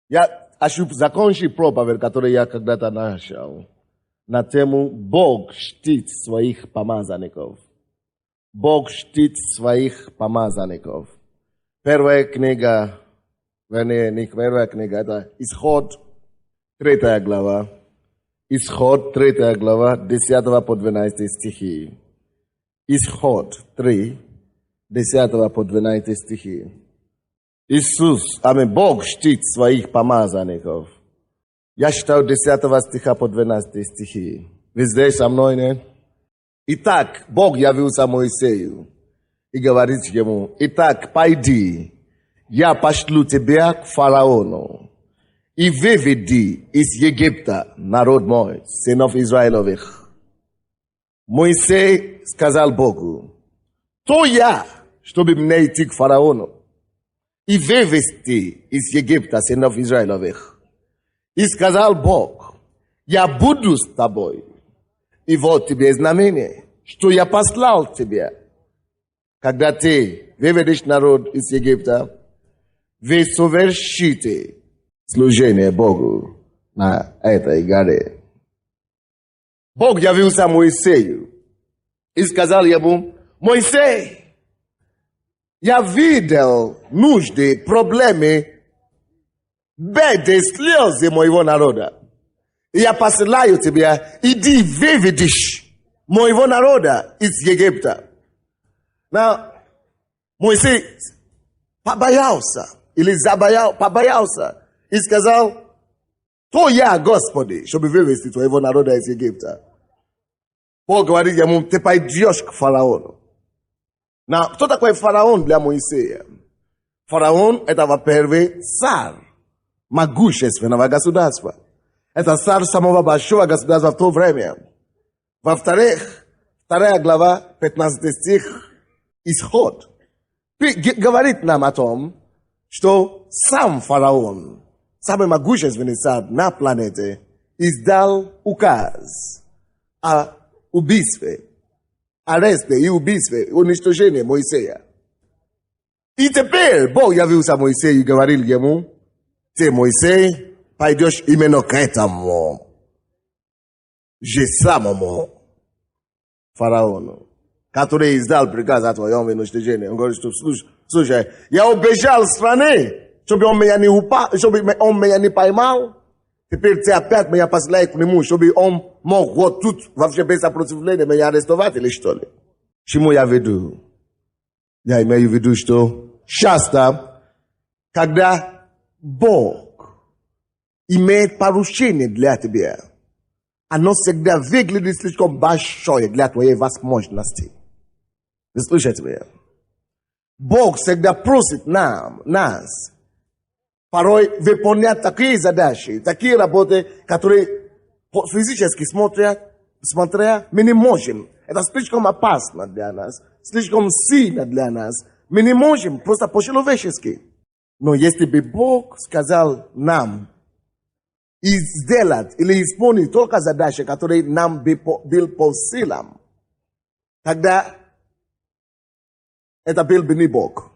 Я закончи проповедь, которую я когда-то начал, на тему «Бог чтит своих помазанников». Бог чтит своих помазанников. Первая книга, вернее, не первая книга, это Исход, 3 глава. Исход, 3 глава, 10 по 12 стихи. Исход 3, 10 по 12 стихи. Иисус, Бог чтит своих помазанников. Я читаю 10 стиха по 12 стихи. Вы здесь со мной, нет? Итак, Бог явился Моисею и говорит ему: итак, пойди, я пошлю тебя к фараону и выведи из Египта народ мой, сынов Израилевых. Моисей сказал Богу: то я, чтобы мне идти к фараону и вывести из Египта сынов Израилевых. И сказал Бог: я буду с тобой. И вот тебе знамение, что я послал тебя. Когда ты выведешь народ из Египта, вы совершите служение Богу на этой горе. Бог явился Моисею и сказал ему: Моисей, я видел нужды, проблемы, беды, слезы моего народа. И я посылаю тебя, иди выведешь моего народа из Египта. Но Моисей побоялся, или побоялся, и сказал: то я, Господи, чтобы вывести твоего народа из Египта. Бог говорит ему: ты пойдешь к фараону. Но кто такой фараон для Моисея? Фараон — это, во-первых, царь могущественного государства. Это царь самого большого государства в то время. Во-вторых, 2 глава, 15 стих, Исход, говорит нам о том, что сам фараон, самый могущественный царь на планете, издал указ о убийстве, аресте и убийстве, уничтожении Моисея. И теперь Бог явился Моисею и говорил ему: ты, Моисей, пойдешь именно к этому же самому фараону, который издал приказ о твоем уничтожении. Он говорит: что, слушай, я убежал из страны, чтобы он меня не поймал. Теперь ты опять меня посылаешь к нему, чтобы он мог вот тут вообще без сопротивления меня арестовать или что ли? Чему я веду? Я имею в виду, что часто, когда Бог имеет поручение для тебя, оно всегда выглядит слишком большое для твоей возможности. Вы слышите меня? Бог всегда просит нас порой выполнять такие задачи, такие работы, которые физически смотря, мы не можем. Это слишком опасно для нас, слишком сильно для нас. Мы не можем просто по-человечески. Но если бы Бог сказал нам и сделать или исполнить только задачи, которые нам был по силам, тогда это был бы не Бог.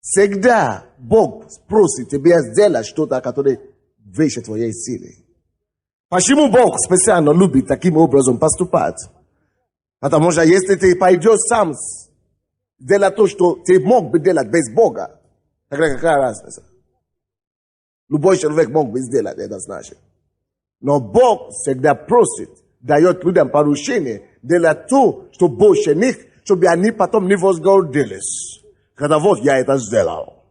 Всегда Бог просит тебя сделать что-то, которое выше твоей силы. Почему Бог специально любит таким образом поступать? Потому что если ты пойдешь сам делать то, что ты мог бы делать без Бога, тогда какая разница? Любой человек мог бы сделать это, значит. Но Бог всегда просит, дает людям поручение делать то, что больше них, чтобы они потом не возгордились. Когда вот я это сделал.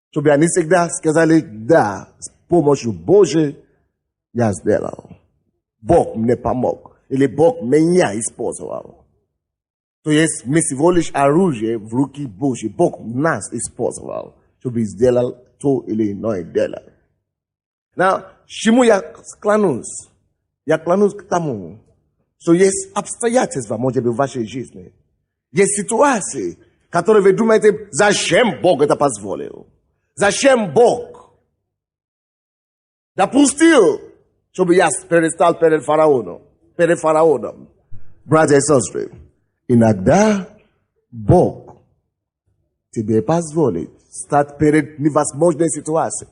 Чтобы они всегда сказали: да, с помощью Божьей я сделал. Бог мне помог. Или Бог меня использовал. То есть мы всего лишь оружие в руки Божьей. Бог нас использовал, чтобы сделал то или иное дело. Но чему я клянусь? Я клянусь к тому, что есть обстоятельства, может быть, в вашей жизни. Есть ситуации, которые вы думаете: зачем Бог это позволил? Зачем Бог допустил, чтобы я перестал перед фараоном? Братья и сестры, иногда Бог тебе позволит стать перед невозможной ситуацией.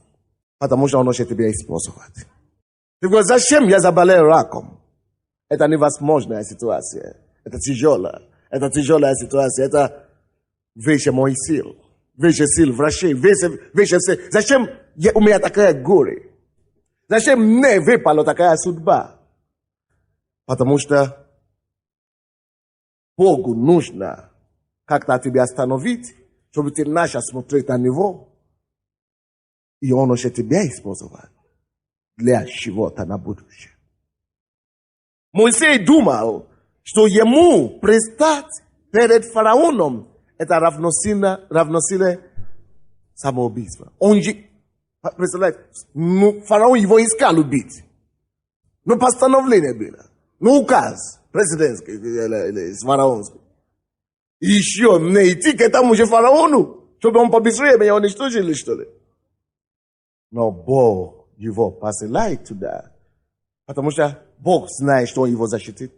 Потому что он хочет тебя использовать. Ты говоришь, зачем я заболел раком? Это невозможная ситуация. Это тяжелая ситуация. Это выше моих сил. Выше сил врачей. Выше сил. Зачем у меня такая горе? Зачем мне выпала такая судьба? Потому что Богу нужно как-то тебя остановить, чтобы ты начал смотреть на Него. И Он хочет тебя использовать для чего-то на будущее. Моисей думал, что ему предстать перед фараоном это равносильно самоубийство. Он же, представляете, фараон его искал убить. Но постановление было. Указ президентский или фараонский. И еще мне идти к этому же фараону, чтобы он побыстрее меня уничтожил, что ли? Но Бог его посылает туда, потому что Бог знает, что он его защитит.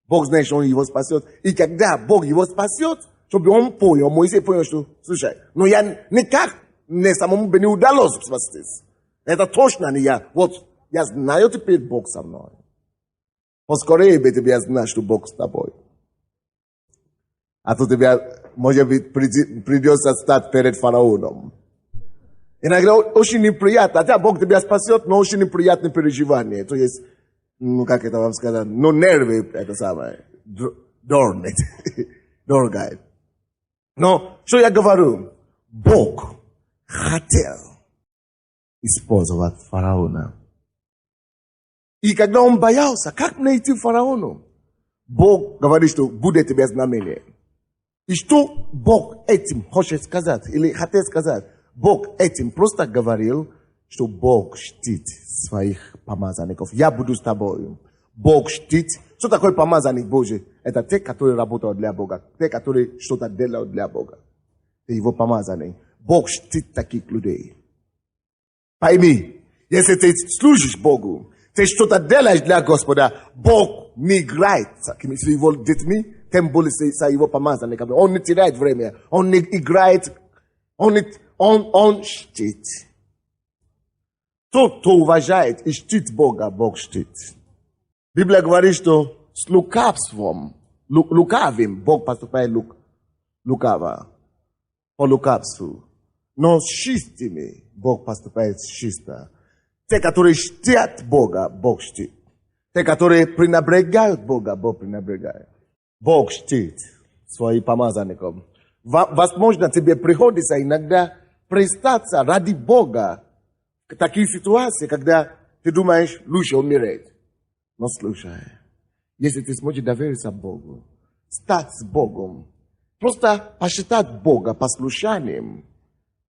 Бог знает, что он его спасет. И когда Бог его спасет, чтобы он понял, Моисей понял, что, слушай, но я никак мне самому бы не удалось спастись. Это точно не я. Вот, я знаю теперь Бог со мной. Поскорее бы тебе знать, что Бог с тобой. А то тебе, может быть, придется стать перед фараоном. Иногда очень неприятно. Хотя Бог тебя спасет, но очень неприятное переживание. То есть, как это вам сказать, но нервы, это самое, дорнет, дорогает. Но, что я говорю? Бог хотел использовать фараона. И когда он боялся, как мне идти к фараону? Бог говорит, что будет тебе знамение. И что Бог этим хочет сказать, или хотел сказать? Бог этим просто говорил, что Бог чтит своих помазанников. Я буду с тобой. Бог чтит. Что такое помазанник Божий? Это те, которые работают для Бога. Те, которые что-то делают для Бога. Это его помазанник. Бог чтит таких людей. Пойми, если ты служишь Богу, ты что-то делаешь для Господа, Бог не играет с его детьми, тем более с его помазанниками. Он не теряет время. Он не играет. Он чтит. Тот, кто уважает и чтит Бога, Бог чтит. Библия говорит, что с лукавством, лукавым Бог поступает лукаво, по лукавству. Но с чистыми Бог поступает чисто. Те, которые чтят Бога, Бог чтит. Те, которые пренебрегают Бога, Бог пренебрегает. Бог чтит своих помазанников. Возможно, тебе приходится иногда престаться ради Бога в таких ситуациях, когда ты думаешь, лучше умереть. Но слушай, если ты сможешь довериться Богу, стать с Богом, просто посчитать Бога послушанием,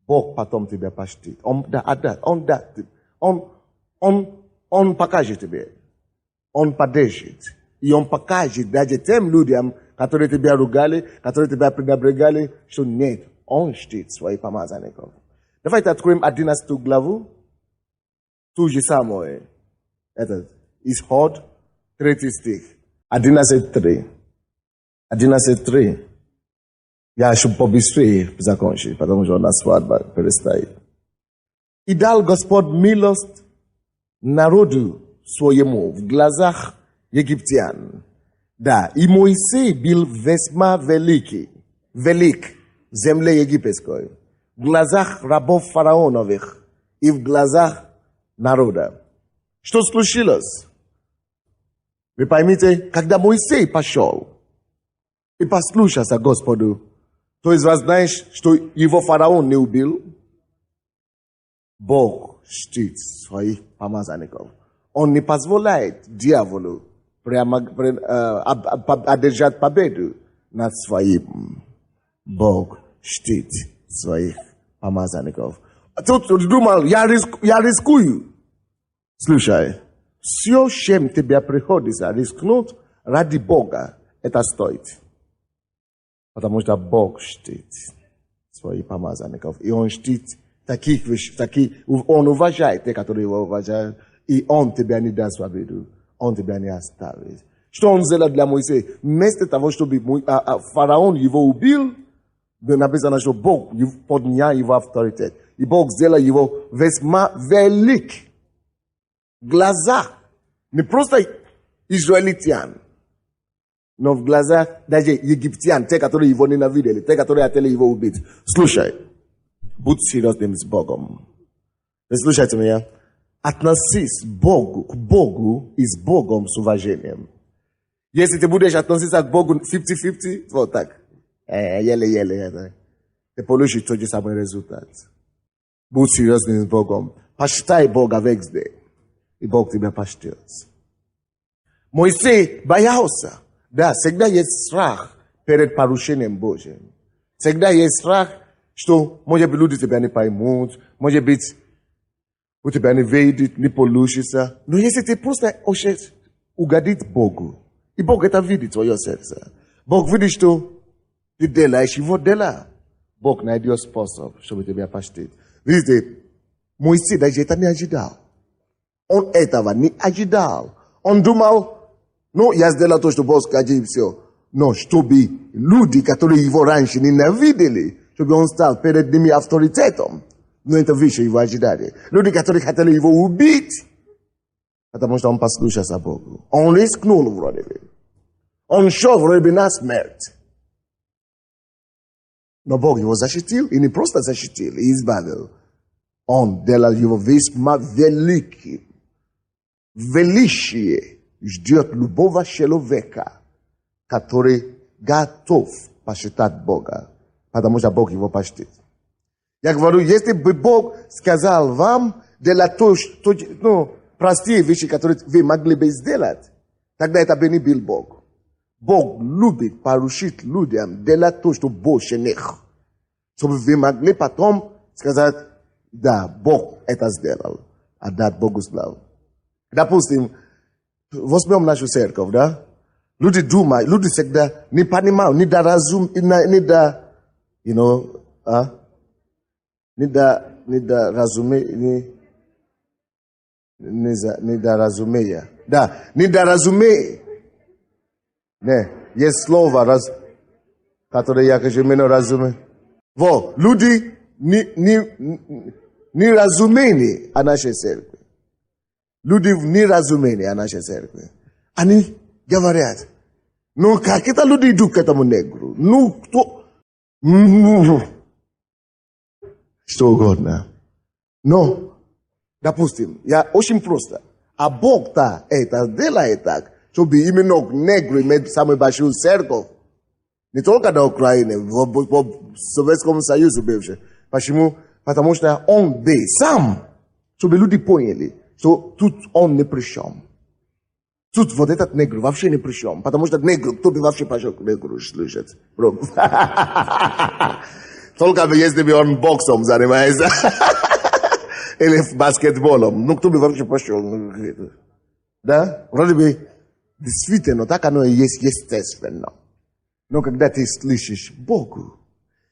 Бог потом тебя почтит. Он покажет тебе. Он поддержит. И Он покажет даже тем людям, которые тебя ругали, которые тебя пренебрегали, что нет, Он чтит своих помазанников. Давайте откроем 11 главу. То же самое. Это Исход, 3 стих. 11:3. 11:3. Я чтобы побыстрее закончить, потому что у нас свадьба перестает. И дал Господь милость народу своему в глазах египтян. Да, и Моисей был весьма велик в земле египетской, в глазах рабов фараоновых и в глазах народа. Что случилось? Вы поймите, когда Моисей пошел и послушался Господу, то есть вы знаете, что его фараон не убил? Бог чтит своих помазанников. Он не позволяет дьяволу одержать победу над своим. Бог чтит своих помазанников. Тут думал, я рискую. Слушай, все, чем тебе приходится рискнуть ради Бога, это стоит. Потому что Бог чтит своих помазанников. И Он чтит таких, Он уважает тех, которые Его уважают. И Он тебя не даст в обиду. Он тебя не оставит. Что Он сделал для Моисея? Вместо того, чтобы фараон его убил, de napisane što Bog pod nja его авторитет. И Бог сделал его весьма велик. Глаза. Не просто израильтян, но в глазах даже египтян, те, которые его ненавидели, те, которые хотели его убить. Слушай, будь серьезным с Богом. Вы слушайте меня? Относись к Богу и с Богом с уважением. Если ты будешь относиться к Богу 50-50, вот так. Еле-еле. Ты получишь тот же самый результат. Будь серьезным с Богом. Почитай Бога везде. И Бог тебя почтит. Моисей боялся. Да, всегда есть страх перед порушением Божьим. Всегда есть страх, что, может быть, люди тебя не поймут, может быть, у тебя не выйдет, не получится. Но если ты просто хочешь угодить Богу, и Бог это видит в твое сердце, Бог видит, что ты делаешь его дела, Бог найдет способ, чтобы тебя почтить. Видите, Моисей даже это не ожидал. Он этого не ожидал. Он думал, ну, я сделал то, что Бог сказал, и все. Но чтобы люди, которые его раньше ненавидели, чтобы он стал перед ними авторитетом, но это выше его ожидали. Люди, которые хотели его убить, потому что он послушался Богу. Он рискнул вроде бы. Он шел вроде бы на смерть. Но Бог его защитил, и не просто защитил, и избавил. Он делал его весьма великим. Величие ждет любого человека, который готов почитать Бога, потому что Бог его почтит. Я говорю, если бы Бог сказал вам делать то, что, простые вещи, которые вы могли бы сделать, тогда это бы не был Бог. Бог любит поручить людям делать то, что больше нет. Чтобы вы могли потом сказать, да, Бог это сделал, а дать Богу славу. Допустим, возьмем нашу церковь, да? Люди думают, люди всегда не понимают, не до разум, не до, не до разумения. Да, не до разумения. Не, есть слово, которое я хочу именно разуметь. Вот, люди не разумели о нашей церкви. Люди в неразумении о нашей церкви. Они говорят, ну как это люди идут к этому негру? Ну кто? Что угодно. Но, допустим, я очень просто. А Бог-то это делает так, чтобы именно негры имели самую большую церковь. Не только на Украине, в Советском Союзе бывшем. Почему? Потому что он сам, чтобы люди поняли, что тут он не при чем. Тут вот этот негр вообще не при чем. Потому что негр, кто бы вообще пошел к негру слушать? Только если бы он боксом занимается. Или баскетболом. Ну, кто бы вообще пошел? Да? Вроде бы действительно, так оно и есть естественно. Но когда ты слышишь Богу,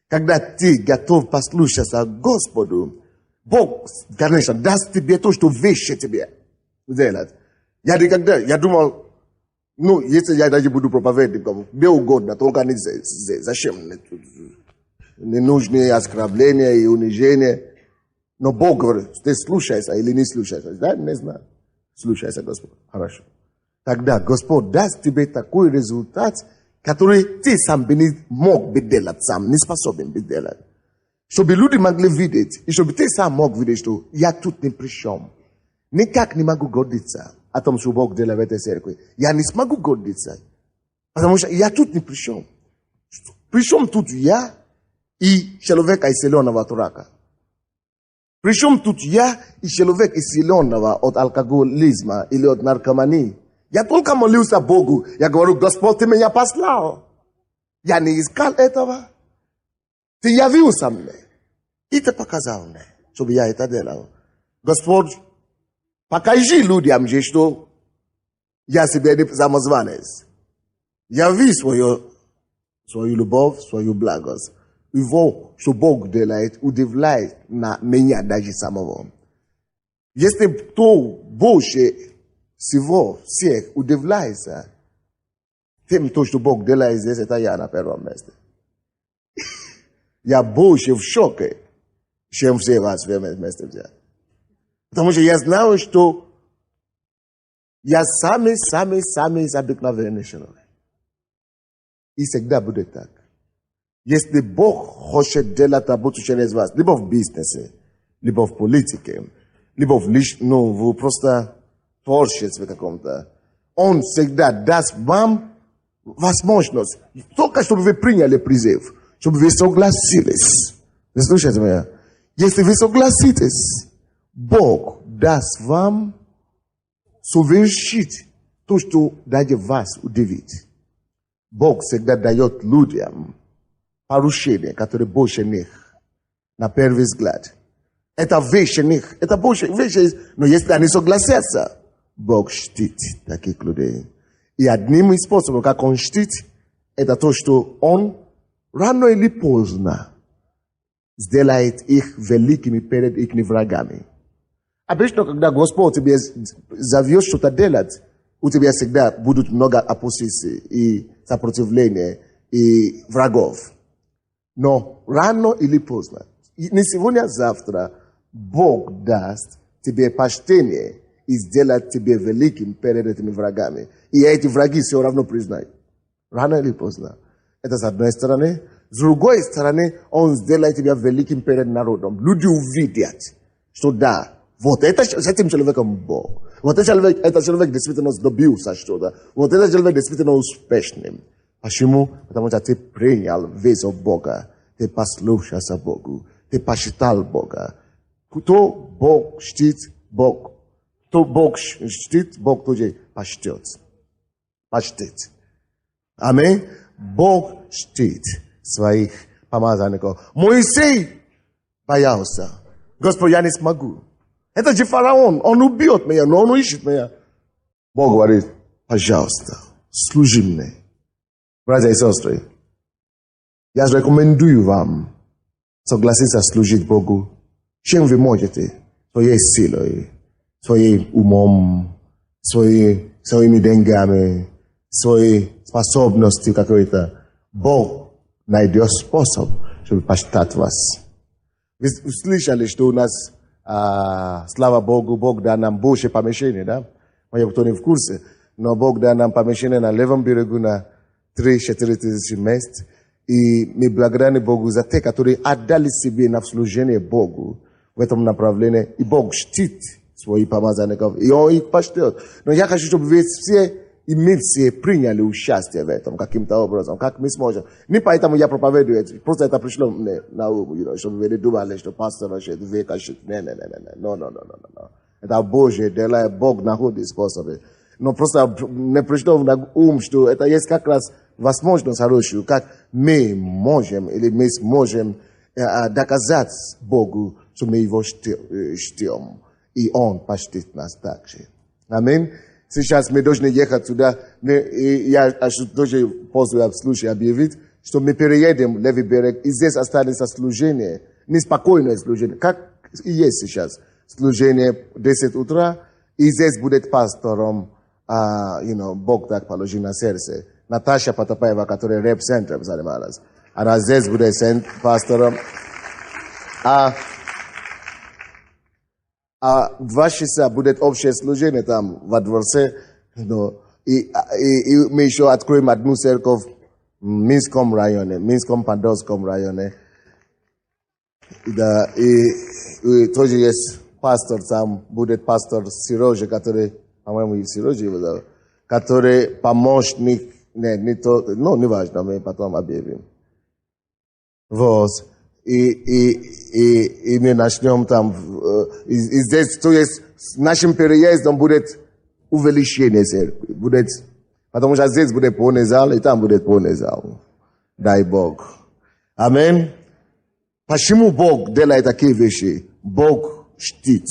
когда ты готов послушаться Господу, Бог, конечно, даст тебе то, что выше тебе делать. Я думал, ну, если я даже буду проповедником, мне угодно, только не зачем? Не нужны оскорбления и унижения. Но Бог говорит, ты слушайся или не слушайся. Да, не знаю. Слушайся, Господь. Хорошо. Тогда Господь даст тебе такой результат, который ты сам бы не мог бы делать сам, не способен бы делать. Чтобы люди могли видеть, и чтобы ты сам мог видеть, что я тут ни при чем. Никак не могу гордиться о том, что Бог делает в этой церкви. Я не смогу гордиться, потому что я тут ни при чем. Причем тут я и человек исцеленного от рака. Причем тут я и человек исцеленного от алкоголизма или от наркомании. Я только молился Богу. Я говорю, Господь, ты меня послал. Я не искал этого. Ты явился мне. И ты показал мне, чтобы я это делал. Господь, покажи людям, что я себе не самозванец. Яви свою любовь, свою благость. Его, что Бог делает, удивляет на меня даже самого. Если кто больше всего всех удивляется тем, то, что Бог делает здесь, это я на первом месте. я больше в шоке, чем все вас вместе взять. Потому что я знаю, что я самый из обыкновенный человек. И всегда будет так. Если Бог хочет делать работу через вас, либо в бизнесе, либо в политике, либо в просто творчестве каком-то, Он всегда даст вам возможность, только чтобы вы приняли призыв, чтобы вы согласились. Вы слушаете меня? Если вы согласитесь, Бог даст вам совершить то, что даже вас удивит. Бог всегда дает людям поручения, которые больше них, на первый взгляд. Это выше них, это больше, но если они согласятся, Бог чтит таких людей. И одним из способов, как Он чтит, это то, что Он рано или поздно сделает их великими перед их врагами. Обычно, когда Господь тебе зовет что-то делать, у тебя всегда будут много оппозиции и сопротивления и врагов. Но рано или поздно, не сегодня, а завтра, Бог даст тебе почтение и сделает тебя великим перед этими врагами. И эти враги все равно признают. Рано или поздно. Это с одной стороны. С другой стороны, Он сделает тебя великим перед народом. Люди увидят, что да, вот это с этим человеком Бог. Вот этот человек действительно добился что-то. Вот этот человек действительно успешным. Почему? Потому что ты принял вызов Бога. Ты послушался Богу. Ты посчитал Бога. Кто Бог чтит, Бог. Кто Бог чтит, Бог тоже почтет. Почтит. Аминь. Бог чтит своих помазанников. Моисей боялся. Господь, я не смогу. Это же фараон. Он убьет меня, но он ищет меня. Бог говорит, пожалуйста, служи мне. Братья и сестры, я рекомендую вам согласиться служить Богу. Чем вы можете? Своей силой, своим умом, своими деньгами, своей способностью какой-то. Бог найдет способ, чтобы почитать вас. Вы слышали, что у нас, слава Богу, Бог дал нам больше помещений, да? Может, кто не в курсе, но Бог дал нам помещение на левом берегу на 3-4 тысячи мест. И мы благодарны Богу за те, которые отдали себе на служение Богу в этом направлении. И Бог чтит своих помазанников, и Он их почтет. Но я хочу, чтобы вы все и мы все приняли участие в этом каким-то образом, как мы сможем. Не поэтому я проповедую, просто это пришло мне на ум, чтобы вы не думали, что пастор вообще века щит. Не. Это Божье дело, Бог находит способы. Но просто не пришло на ум, что это есть как раз возможность хорошую, как мы можем или мы сможем доказать Богу, что мы Его чтем. И Он почтит нас также. Аминь. Сейчас мы должны ехать туда. Я тоже после случая объявить, что мы переедем в левый берег, и здесь останется служение, неспокойное служение, как и есть сейчас. Служение 10 утра, и здесь будет пастором, Бог так положил на сердце. Наташа Потапаева, которая рэп-центром занималась. Она здесь будет пастором. А 2 часа будет общее служение там во дворце. И мы еще откроем одну церковь в Минском районе, Минском-Подольском районе. Да, и тоже есть пастор там, будет пастор Сережа, который, по-моему, Сережа его зовут, который помощник, не важно, мы потом объявим. Вот. И мы начнем там, и здесь, то есть, с нашим переездом будет увеличение церкви, будет, потому что здесь будет полный зал, и там будет полный зал. Дай Бог. Аминь. Почему Бог делает такие вещи? Бог чтит.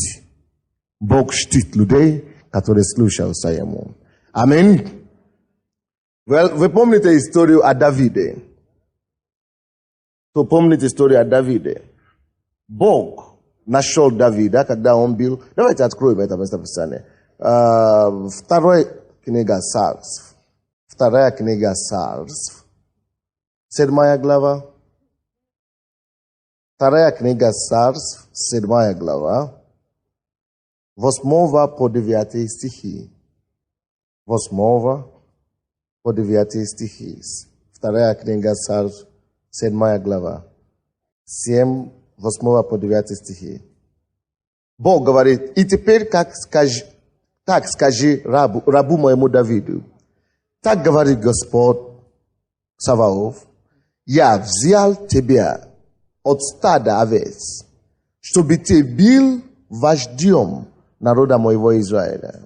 Бог чтит людей, которые слушаются Ему. Аминь. Вы помните историю о Давиде? Кто помнит историю о Давиде? Бог нашел Давида, когда он был... Давайте откроем это местописание. Вторая книга Царств. 7 глава. Вторая книга Царств, 7 глава, 8 по 9 стихи. 8 по 9 стихи. Вторая книга Царств, 7 глава, 8 по 9 стихи. Бог говорит, и теперь так скажи рабу моему Давиду. Так говорит Господь Саваоф, я взял тебя от стада овец, чтобы ты был вождем народа моего Израиля.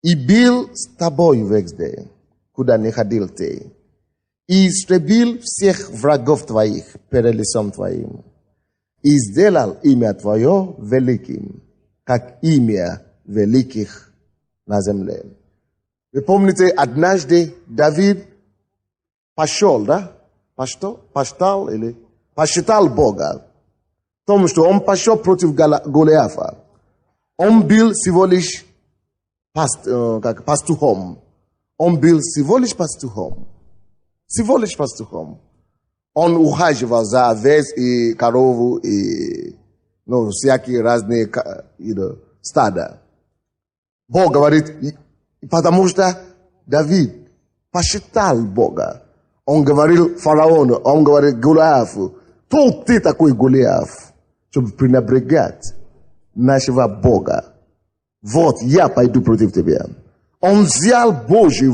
И был с тобой везде, куда не ходил ты, и истребил всех врагов твоих перед лицом твоим, и сделал имя твое великим, как имя великих на земле. Вы помните, однажды Давид пошел, да? Посчитал Бога. В том, что он пошел против Голиафа. Он был всего лишь пастухом. Он был всего лишь пастухом. Всего лишь пастухом. Он ухаживал за овец и корову и всякие разные стада. Бог говорит, потому что Давид посчитал Бога. Он говорил фараону, он говорит Голиафу, кто ты такой Голиаф, чтобы пренебрегать нашего Бога? Вот я пойду против тебя. Он взял Божье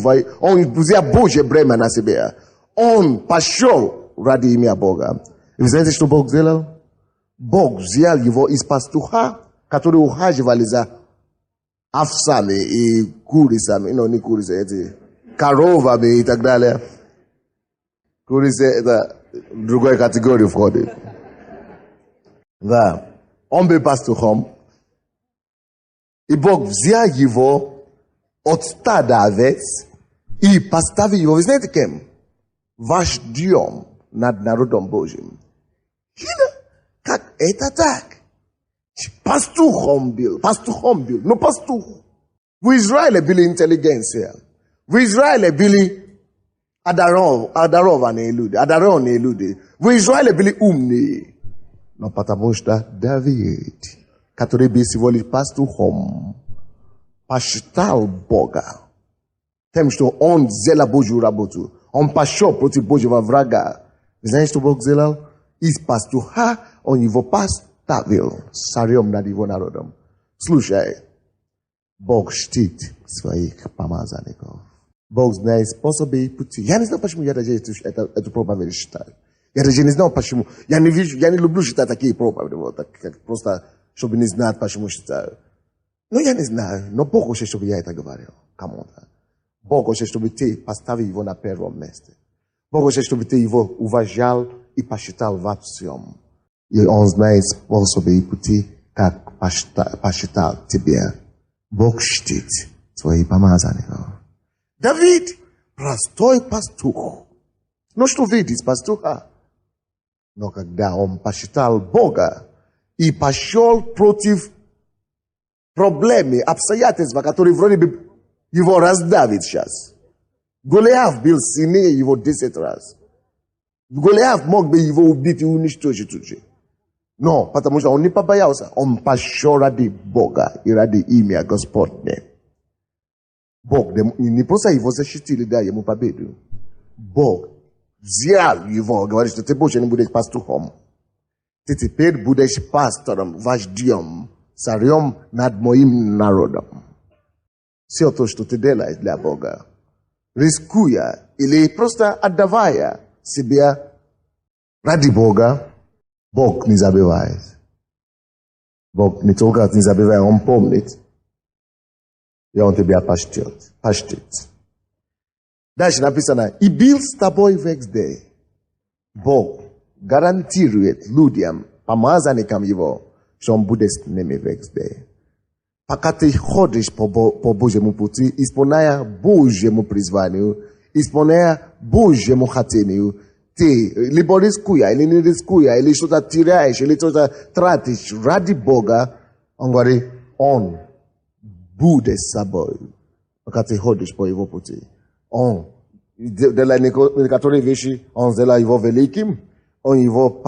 бремя на себя. Он пошел ради имя Бога. И вы знаете, что Бог сделал? Бог взял его из пастуха, которые ухаживали за овцами и курицами, не курицы, эти коровами и так далее. Курицы это в другой категории входит. Да. Он был пастухом. И Бог взял его от стада овец и поставил его, вы знаете кем? Вождем над народом Божьим. Как это так? Пастухом был. Но пастух. В Израиле были интеллигенция. В Израиле были одарованные люди. В Израиле были умные. Но потому что Давид, который был всего лишь пастухом, посчитал Бога тем, что он сделал Божью работу. Он пошел против Божьего врага. Вы знаете, что Бог сделал? Из пастуха он его поставил царем над его народом. Слушай, Бог чтит своих помазанников. Бог знает способы и пути. Я не знаю, почему я даже эту проповедь читаю. Я даже не знаю, почему. Я не люблю читать такие проповеди. Вот, просто, чтобы не знать, почему читаю. Но я не знаю. Но Бог хочет, чтобы я это говорил кому-то. Бог хочет, чтобы ты поставил его на первом месте. Бог хочет, чтобы ты его уважал и посчитал во всем. И он знает способы и пути, как посчитал тебя. Бог чтит своих помазанников. Давид простой пастух. Но что видит пастуха? Но когда он посчитал Бога и пошел против проблемы, обстоятельства, которые вроде бы его раздавит сейчас. Голиаф был сильнее его 10 раз. Голиаф мог бы его убить и уничтожить уже. Но, потому что он не побоялся. Он пошел ради Бога и ради имя Господне. Бог не просто его защитил и дал ему победу. Бог взял его, говорит, что ты больше не будешь пастухом. Ты теперь будешь пастором, вождем, царем над моим народом. Все то, что ты делаешь для Бога, рискуя или просто отдавая себя ради Бога, Бог не забывает. Бог не только не забывает, Он помнит. И Он тебя почтит. Дальше написано, и был с тобой везде. Бог гарантирует людям, помазанникам Его, что Он будет с ними везде. Пока ты ходишь по Божьему пути, исполняя Божьему призванию, исполняя Божьему хотению, ты либо рискуя, или не рискуя, или что-то теряешь, или что-то тратишь ради Бога, Он говорит, Он будет с собой, пока ты ходишь по Его пути. Он делает некоторые вещи, Он сделает Его великим, Он его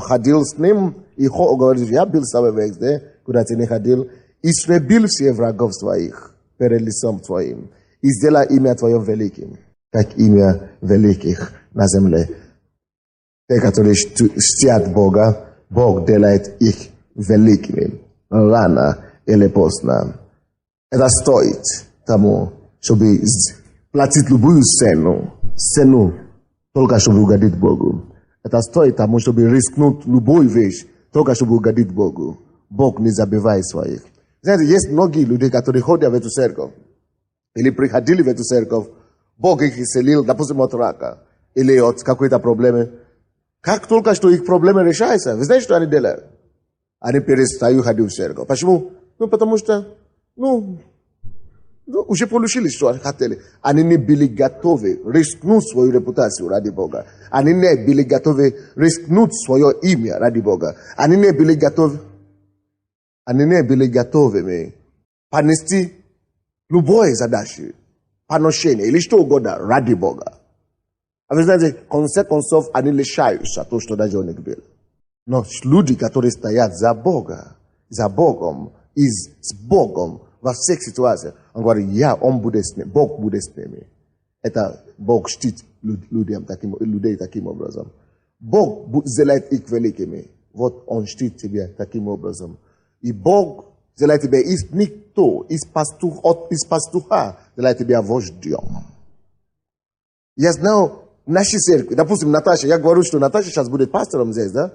ходил с ним, и говорит, я был самый везде, куда ты не ходил, истребил все врагов своих перед лицом твоим, и сделал имя твое великим, как имя великих на земле. Те, которые чтят Бога, Бог делает их великими, рано или поздно. Это стоит тому, чтобы платить любую цену, только чтобы угодить Богу. Это стоит тому, чтобы рискнуть любую вещь, только чтобы угодить Богу. Бог не забывает своих. Знаете, есть многие люди, которые ходят в эту церковь, или приходили в эту церковь, Бог их исцелил, допустим, от рака, или от какой-то проблемы. Как только что их проблемы решаются, вы знаете, что они делают? Они перестают ходить в церковь. Почему? Потому что, уже получили, что они хотели. Они не были готовы рискнуть свою репутацию ради Бога. Они не были готовы рискнуть свое имя ради Бога. Они не были готовы понести любое задачу, поношение или что угодно ради Бога. А вы знаете, в конце концов, они лишаются того, что даже у них было. Но люди, которые стоят за Богом и с Богом во всех ситуациях, он говорит, он будет с ними, Бог будет с ними. Это Бог чтит людей таким образом. Бог сделает их великими. Вот он чтит тебя таким образом. И Бог сделает тебя из никто, из пастуха, сделает тебя вождем. Я знаю, в нашей церкви, допустим, Наташа, я говорю, что Наташа сейчас будет пастором здесь, да?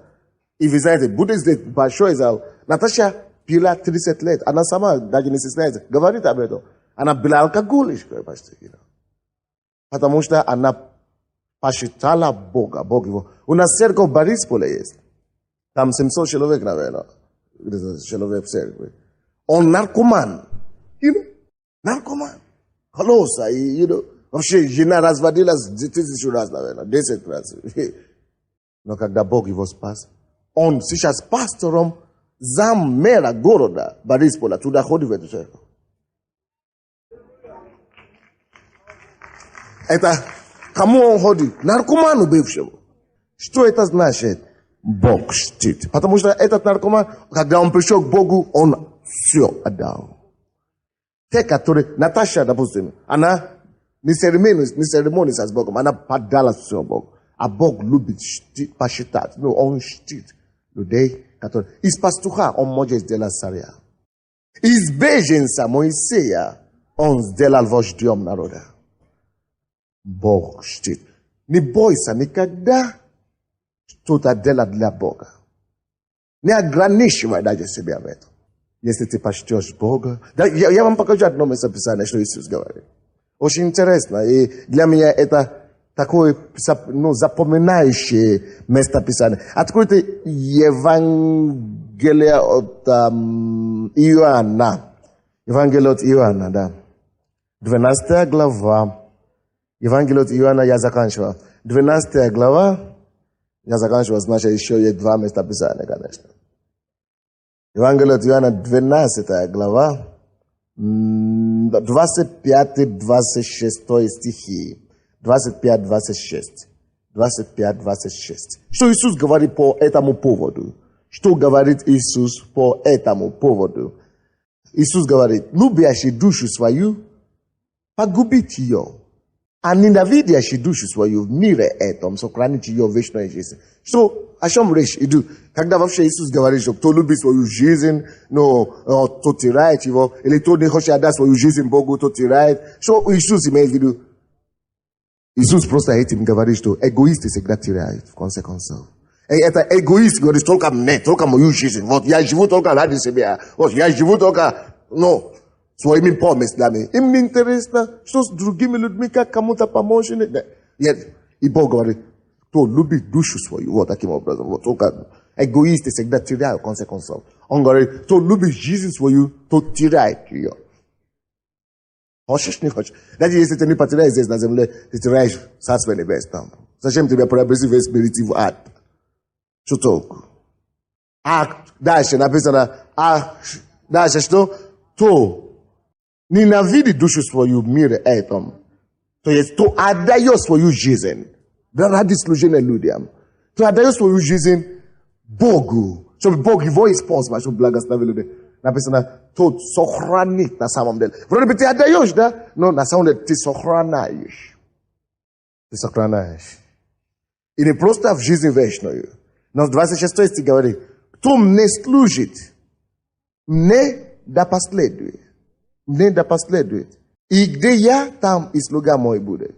И вы знаете, будет здесь большой зал. Наташа пила 30 лет. Она сама даже не стесняется. Говорит об этом. Она была алкоголичкой почти. Потому что она посчитала Бога. Бог его. У нас церковь в Борисполе есть. Там 700 человек, наверное. Человек в церкви. Он наркоман. Наркоман. Колосса. Вообще, жена разводилась 1000 раз, наверное. 10 раз. Но когда Бог его спас, он сейчас пастором заммера города Бориспола. Туда ходит в эту церковь. Это кому он ходит? Наркоману бывшему. Что это значит? Бог чтит. Потому что этот наркоман, когда он пришел к Богу, он все отдал. Те, которые... Наташа, допустим, она не церемонится с Богом. Она поддала все Богу. А Бог любит посчитать. Он чтит людей, которые... Из пастуха он может сделать царя. Из беженца Моисея он сделал вождем народа. Бог чтит. Не бойся никогда что-то делать для Бога. Не ограничивай даже себя в этом. Если ты почтешь Бога... Да, я вам покажу одно местописание, что Иисус говорит. Очень интересно. И для меня это такое запоминающее местописание. Откройте Евангелие от Иоанна. Евангелие от Иоанна, да. 12 глава. Евангелие от Иоанна я заканчивал. 12 глава. Я заканчивал, значит, еще есть 2 местописания, конечно. Евангелие от Иоанна, 12 глава. 25-26 стихи. 25-26. 25-26. Что Иисус говорит по этому поводу? Что говорит Иисус по этому поводу? Иисус говорит, любящий душу свою, погубить ее. А ненавидящий душу свою в мире этом, сохранить ее в вечной жизни. Что, о чем речь идет? Когда вообще Иисус говорит, что кто любит свою жизнь, то теряет его, или кто не хочет отдать свою жизнь Богу, то теряет. Что Иисус имеет в виду? Иисус просто этим говорит, что эгоисты всегда теряют, в конце концов. Это эгоист говорит, только мне, только мою жизнь. Вот я живу только ради себя. Вот я живу только, своими помыслами. Им не интересно, что с другими людьми, как кому-то помочь. И Бог говорит, кто любит душу свою, вот таким образом. Вот только эгоисты всегда теряют, в конце концов. Он говорит, кто любит жизнь свою, то теряет ее. Хочешь, не хочешь. Даже если ты не потеряешь здесь на земле, ты теряешь Царство Небесное. Зачем тебе приобрести весь перейти в ад? Что толку? Дальше написано, дальше что? То ненавидит душу свою в мире этом. То есть, то отдает свою жизнь ради служения людям. То отдаю свою жизнь Богу. Чтобы Бог его использовал, чтобы благословил людей. Написано, тот сохранит на самом деле. Вроде бы ты отдаешь, да? Но на самом деле ты сохраняешь. Ты сохраняешь. И не просто в жизни вечную. Но в 26 стих говорит, кто мне служит, мне да последует. Мне да последует. И где я, там и слуга мой будет.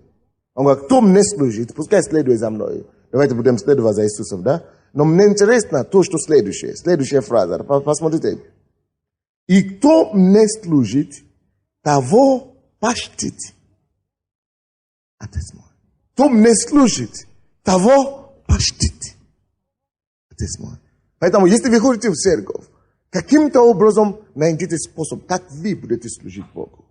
Он говорит, кто мне служит, пускай следует за мной. Давайте будем следовать за Иисусом, да? Но мне интересно то, что следующее. Следующая фраза. Посмотрите. И кто мне служит, того почтит. Отец мой. Кто мне служит, того почтит. Отец мой. Поэтому, если вы ходите в церковь, каким-то образом найдите способ, как вы будете служить Богу.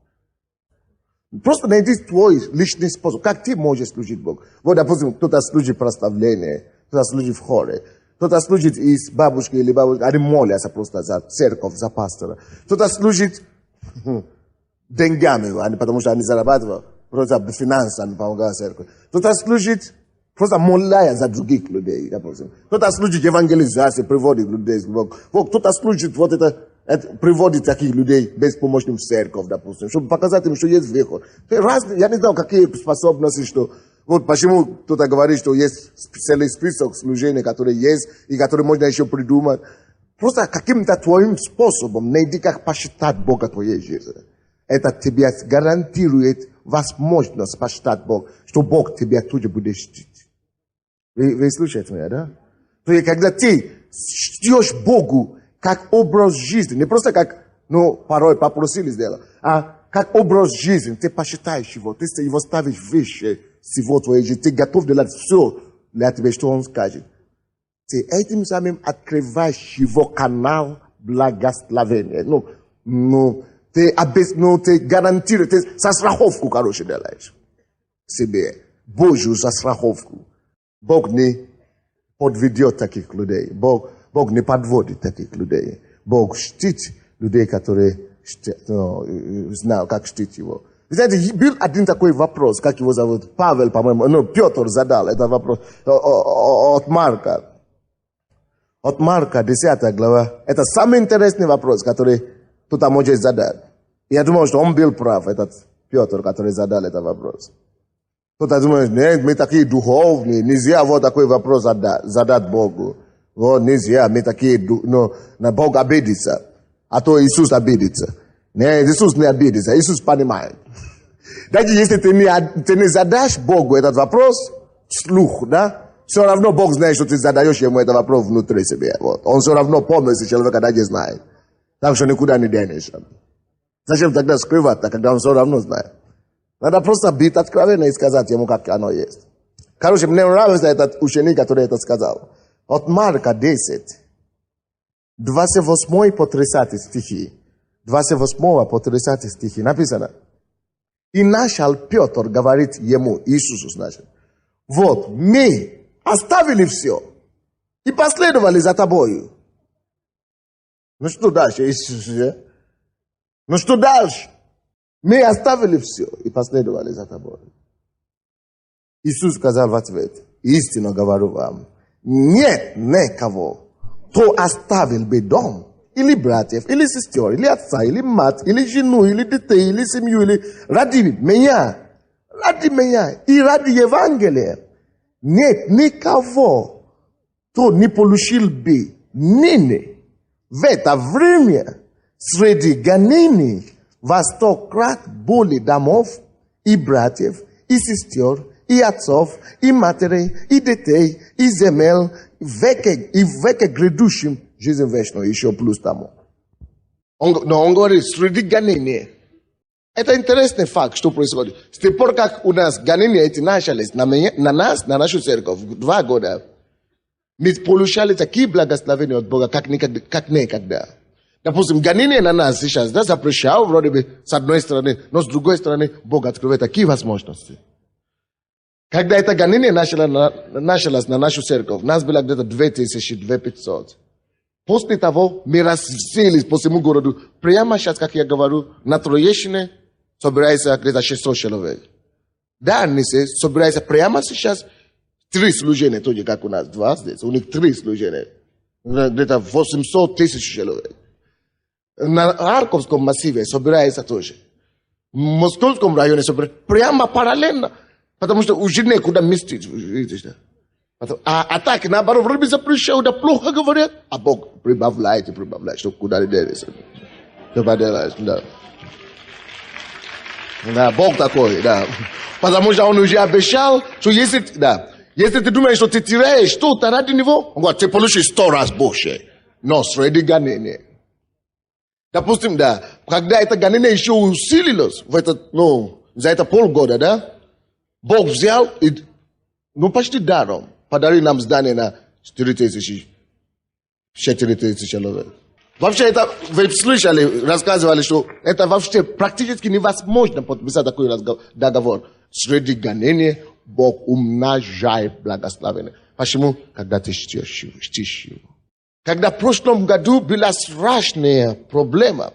Просто найди твой личный способ, как ты можешь служить Богу. Вот, допустим, кто-то служит прославление, кто-то служит в хоре, кто-то служит из бабушки или бабушки, они молятся просто за церковь, за пастора. Кто-то служит деньгами, потому что они зарабатывают, просто финансами помогают церкви. Кто-то служит просто моляя за других людей, допустим. Кто-то служит евангелизацией, приводит людей к Богу. Кто-то служит вот это приводит таких людей беспомощным в церковь, допустим, чтобы показать им, что есть выход. Я не знаю, какие способности, что... Вот почему кто-то говорит, что есть целый список служений, которые есть, и которые можно еще придумать. Просто каким-то твоим способом найди, как посчитать Бога в твоей жизни. Это тебе гарантирует возможность посчитать Бога, что Бог тебя тоже будет чтить. Вы слушаете меня, да? То есть, когда ты чтешь Богу как образ жизни, не просто как, порой попросили сделать, а как образ жизни, ты посчитаешь его, ты его ставишь выше всего твоей жизни, ты готов делать все для тебя, что он скажет. Ты этим самым открываешь его канал благословения. Ты гарантируешь, ты застраховку, короче, делаешь себе. Божью застраховку. Бог не подведет таких людей. Бог не подводит таких людей. Бог чтит людей, которые знают, как чтить его. Вы знаете, был один такой вопрос, как его зовут? Павел, по-моему, Петр задал этот вопрос от Марка. От Марка, 10 глава. Это самый интересный вопрос, который кто-то может задать. И я думаю, что он был прав, этот Петр, который задал этот вопрос. Кто-то думает, нет, мы такие духовные, нельзя вот такой вопрос задать Богу. Вот нельзя, мы такие, на Бог обидится, а то Иисус обидится. Нет, Иисус не обидится, Иисус понимает. Даже если ты не задашь Богу этот вопрос, вслух, да, все равно Бог знает, что ты задаешь ему этот вопрос внутри себя. Вот. Он все равно помнит, если человек даже знает. Так что никуда не денешься. Зачем тогда скрывать, когда он все равно знает? Надо просто быть откровенно и сказать ему, как оно есть. Короче, мне нравится этот ученик, который это сказал. От Марка 10, 28 по 30 стихи. 28 по 30 стихи написано. И начал Петр говорить ему, Иисусу, значит, вот, мы оставили все и последовали за тобою. Ну что дальше, Иисус? Ну что дальше? Мы оставили все и последовали за тобой. Иисус сказал в ответ, истинно говорю вам, нет никого, кто оставил бы дом, или братьев, или сестер, или отца, или мать, или жену, или детей, или семью, или ради меня и ради Евангелия. Нет никого, кто не получил бы ныне в это время среди гонений во 100 крат более домов и братьев, и сестер, и отцов, и матерей, и детей, и земель, и в веке грядущем жизнь вечную, еще плюс тому. Он говорит, среди гонений. Это интересный факт, что происходит. С тех пор, как у нас гонения эти начались на нас, на нашу церковь, 2 года, мы получали такие благословения от Бога, как никогда. Допустим, гонение на нас сейчас, да, запрещал вроде бы с одной стороны, но с другой стороны Бог открывает такие возможности. Когда это гонение началось на нашу церковь, нас было где-то 2500. После того мы расселись по всему городу. Прямо сейчас, как я говорю, на Троещине собирается где-то 600 человек. Да, Нисе собирается прямо сейчас 3 служения тоже, как у нас 2 здесь. У них 3 служения. Где-то 800 тысяч человек. На Харьковском массиве собирается тоже. В Московском районе собирается прямо параллельно. Потому что уже некуда местить. Видите, да? А так, наоборот, вроде запрещают, да плохо говорят. А Бог прибавляет, чтобы куда не делись. Да. Да, Бог такой, да. Потому что Он уже обещал, что если ты думаешь, что ты теряешь что-то ради Него, Он говорит, ты получишь 100 раз больше. Но среди гонения. Допустим, да, когда это гонение еще усилилось, за это полгода, да, Бог взял и, почти даром, подарил нам здание на 4 тысячи человек. Вообще, это вы слышали, рассказывали, что это вообще практически невозможно подписать такой договор. Среди гонения Бог умножает благословение. Почему? Когда ты чтишь его. Когда в прошлом году была страшная проблема,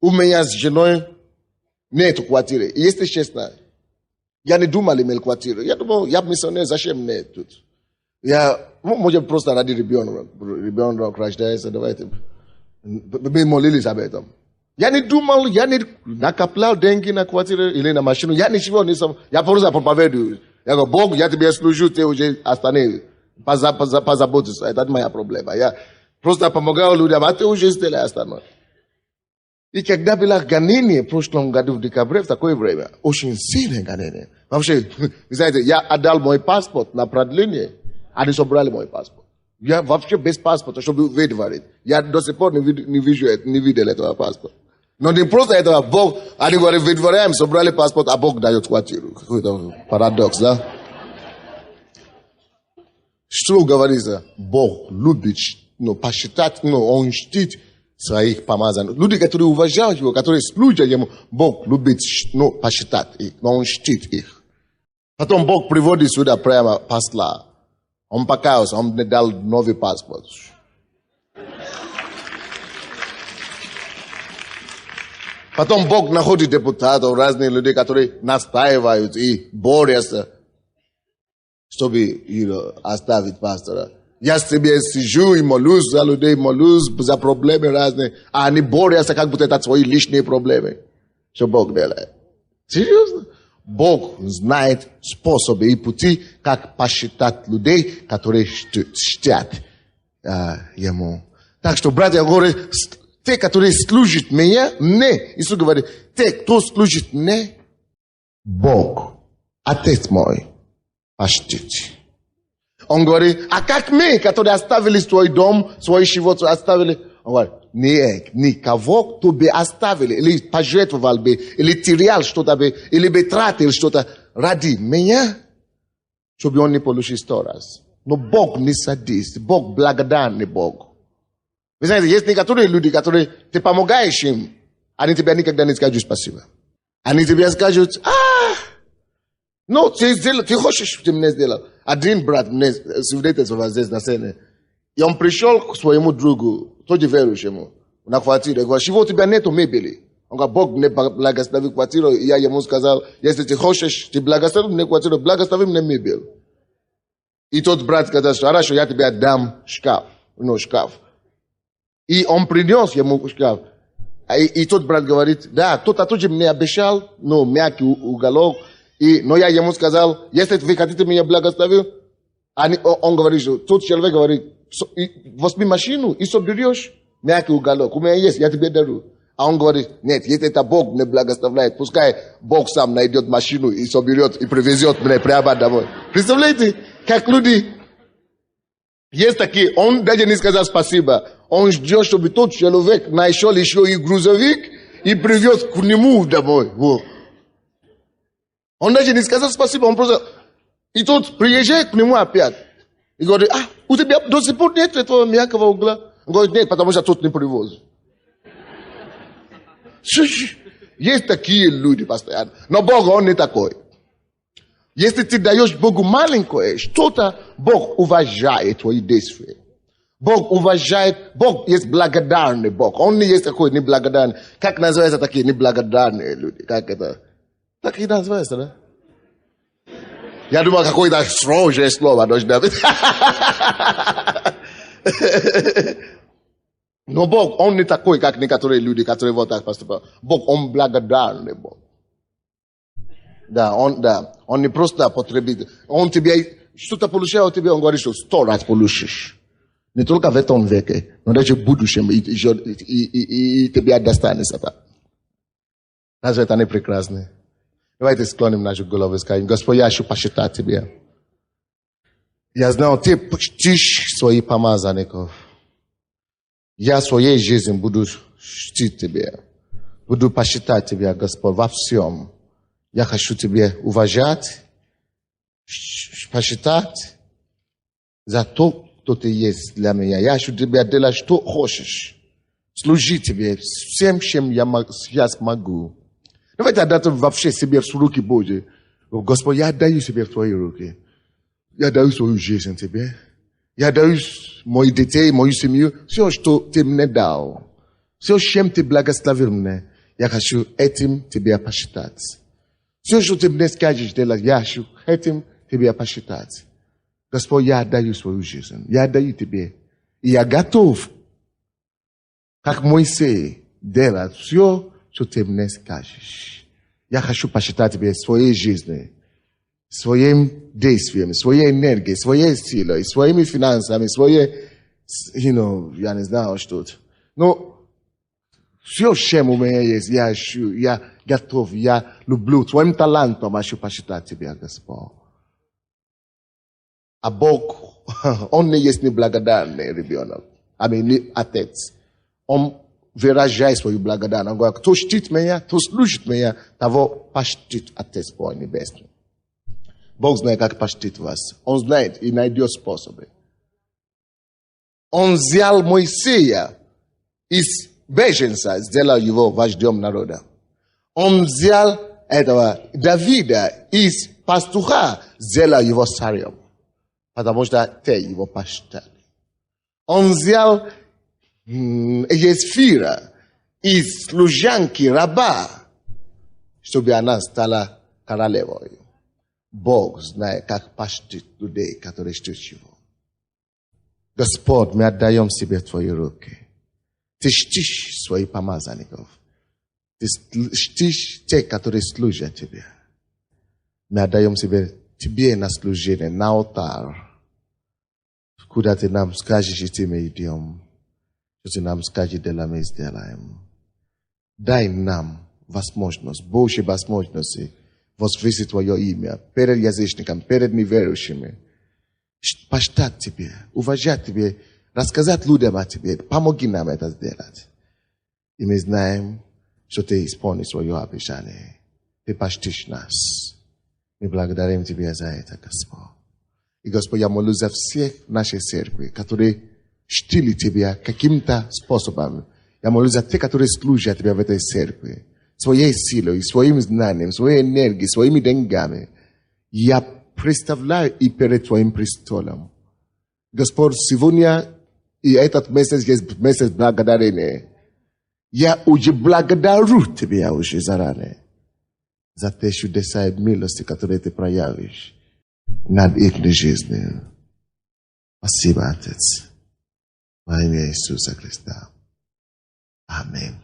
у меня с женой нет квартиры. И если честно, я не думал иметь квартиру. Я думал, я миссионер, зачем мне тут? Может, просто ради ребенок рождается, давайте. Мы молились об этом. Я не думал, я не накоплял деньги на квартиру или на машину. Я ничего не сам. Я просто проповедую. Я говорю, Бог, я тебе служу, ты уже остальные. Позаботиться. Это моя проблема. Я просто помогал людям, а ты уже сделай остальное. И когда было гонение в прошлом году в декабре, в такое время, очень сильное гонение. Вообще, вы знаете, я отдал мой паспорт на продление, они собрали мой паспорт. Я вообще без паспорта, чтобы выдворить. Я до сих пор не видел этого паспорта. Но не просто этого, Бог, они говорят, выдворяем, собрали паспорт, а Бог дает квартиру. Какой-то парадокс, да? Что говорится? Бог любит, посчитать, Он чтит своих помазанных. Люди, которые уважают Его, которые служат Ему, Бог любит, посчитать их, но Он чтит их. Потом Бог приводит сюда прямо посла. Он покаялся, Он мне дал новый паспорт. Потом Бог находит депутатов, разные люди, которые настаивают и борются, чтобы оставить пастора. Я себе сижу и молюсь за людей, молюсь за проблемы разные, а они борются, как будто это свои личные проблемы. Что Бог делает? Серьезно? Бог знает способы и пути, как посчитать людей, которые чтят Ему. Так что, братья, говорят, те, которые служат мне, Иисус говорит, те, кто служит мне, Бог, Отец мой, почтит. Он говорит, а как мы, которые оставили свой дом, свой живот, оставили? Он говорит, нет, никого, кто бы оставили, или пожертвовал бы, или терял что-то бы, или бы тратил что-то ради меня, чтобы он не получил 100 раз. Но Бог не садист, Бог благодарный Бог. Вы знаете, есть некоторые люди, которые ты помогаешь им, они тебе никогда не скажут спасибо. Они тебе скажут, ты хочешь, чтобы ты мне сделал. Один брат мне свидетельствовал здесь на сцене. И он пришел к своему другу, тоже верующему, на квартиру. Он говорит, чего у тебя нету мебели? Он говорит, Бог мне благословил квартиру. И я ему сказал, если ты хочешь, ты благослови мне квартиру, благослови мне мебель. И тот брат сказал, хорошо, я тебе отдам шкаф. Шкаф. И он принес ему шкаф. И тот брат говорит, да, кто-то тоже мне обещал, мягкий уголок. Но я ему сказал, если вы хотите меня благословить, он говорит, что тот человек говорит, возьми машину и соберешь мягкий уголок. У меня есть, я тебе дарю. А он говорит, нет, если это Бог мне благословляет, пускай Бог сам найдет машину и соберет, и привезет меня прямо домой. Представляете, как люди... Есть такие, он даже не сказал спасибо. Он ждет, чтобы тот человек нашел еще и грузовик и привез к нему домой. Он даже не сказал спасибо, он просто... И тот приезжает к нему опять. И говорит, у тебя до сих пор нет этого мягкого угла? Он говорит, нет, потому что тот не привоз. Есть такие люди постоянно. Но Бог, Он не такой. Если ты даешь Богу маленькое, что-то, Бог уважает твои действия. Бог уважает, Бог есть благодарный Бог. Он не есть такой неблагодарный. Как называются такие неблагодарные люди? Как это? Так и называется, да? Я думал, какой-то строгое слово должно быть. Но Бог, Он не такой, как некоторые люди, которые вот так поступают. Бог, Он благодарный Бог. Да, Он не просто потребит. Он тебе, что-то получает от тебя, Он говорит, что 100 раз получишь. Не только в этом веке, но даже в будущем, и тебе достанется. Разве это не прекрасно? Давайте склоним нашу голову и скажем: Господь, я хочу посчитать Тебя. Я знаю, Ты чтишь своих помазанников. Я в своей жизни буду чтить Тебя. Буду посчитать Тебя, Господь, во всем. Я хочу Тебя уважать, посчитать за то, кто Ты есть для меня. Я хочу Тебя делать, что хочешь. Служить Тебе всем, чем я смогу. Давайте отдать вообще себе в руки Божьи. Господь, я отдаю себе в Твои руки. Я даю свою жизнь Тебе. Я даю моих детей, мою семью. Все, что Ты мне дал. Все, чем Ты благословил меня. Я хочу этим Тебе посчитать. Все, что Ты мне скажешь делать, я хочу этим Тебе посчитать. Господь, я отдаю свою жизнь. Я отдаю Тебе. И я готов, как Моисей, делать все, что Ты мне скажешь. Я хочу посчитать Тебе своей жизни, своим действием, своей энергией, своей силой, своими финансами, своей, я не знаю, что. Но все, чем у меня есть, я готов, я люблю. Твоим талантом хочу посчитать Тебя, Господь. А Бог, Он не есть неблагодарный ребенок. Не отец. Он выражает свою благодарность. Он говорит: кто чтит меня, кто служит меня, того почтит Отец Бог Небесный. Бог знает, как почтить вас. Он знает и найдет способы. Он взял Моисея из беженца, сделал его вождем народа. Он взял этого Давида из пастуха, сделал его царем. Потому что те его почитали. Он взял Есфира из служанки раба, чтобы она стала королевой. Бог знает, как почтить людей, которые чтят Его. Господь, мы отдаем себе Твои руки. Ты чтишь своих помазанников. Ты чтишь тех, которые служат Тебе. Мы отдаем себе Тебе на служение, на алтарь. Куда Ты нам скажешь, и мы идем. Что Ты нам скажешь, мы сделаем. Дай нам возможность, Божьи возможности, возвысить Твое имя перед язычниками, перед неверующими. Почитать Тебе, уважать Тебе, рассказать людям о Тебе. Помоги нам это сделать. И мы знаем, что Ты исполнишь свое обещание. Ты почтишь нас. Мы благодарим Тебя за это, Господь. И, Господь, я молюсь за всех нашей церкви, которые чтили Тебя каким-то способом. Я молюсь за тех, которые служат Тебя в этой церкви. Своей силой, своим знанием, своей энергией, своими деньгами. Я представляю и перед Твоим престолом. Господь, сегодня и этот месяц есть месяц благодарения. Я уже благодарю Тебя уже заранее. За те чудеса и милости, которые Ты проявишь над их жизнью. Спасибо, Отец. Во имя Иисуса Христа. Аминь.